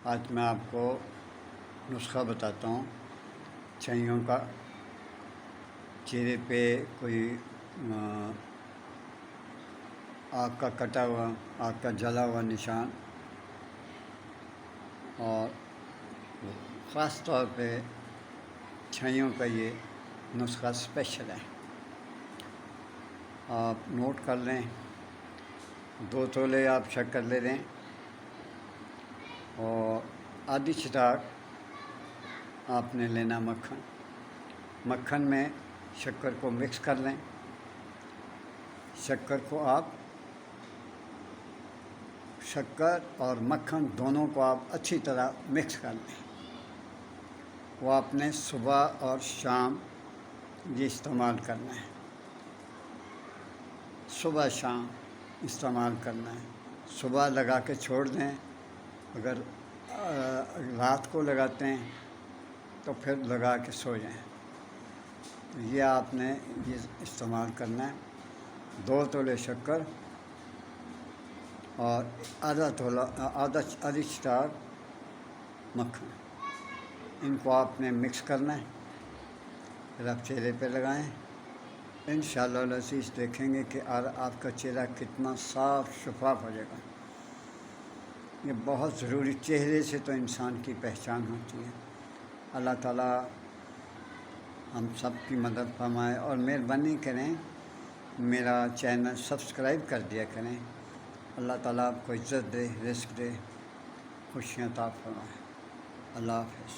آج میں آپ کو نسخہ بتاتا ہوں چھائیوں کا۔ چہرے پہ کوئی آگ کا کٹا ہوا، آگ کا جلا ہوا نشان، اور خاص طور پہ چھائیوں کا یہ نسخہ اسپیشل ہے۔ آپ نوٹ کر لیں، 2 تولے آپ شکر لے لیں اور آدھی چٹاک آپ نے لینا مکھن میں شکر کو مکس کر لیں۔ شکر اور مکھن دونوں کو آپ اچھی طرح مکس کر لیں۔ وہ آپ نے صبح اور شام یہ استعمال کرنا ہے، صبح شام استعمال کرنا ہے۔ صبح لگا کے چھوڑ دیں، اگر رات کو لگاتے ہیں تو پھر لگا کے سو جائیں۔ یہ آپ نے یہ استعمال کرنا ہے۔ 2 تولے شکر اور آدھی چٹاک مکھن، ان کو آپ نے مکس کرنا ہے، پھر آپ چہرے پہ لگائیں۔ انشاءاللہ العزیز دیکھیں گے کہ آپ کا چہرہ کتنا صاف شفاف ہو جائے گا۔ یہ بہت ضروری، چہرے سے تو انسان کی پہچان ہوتی ہے۔ اللہ تعالیٰ ہم سب کی مدد فرمائے، اور مہربانی کریں میرا چینل سبسکرائب کر دیا کریں۔ اللہ تعالیٰ آپ کو عزت دے، رزق دے، خوشیاں عطا فرمائے۔ اللہ حافظ۔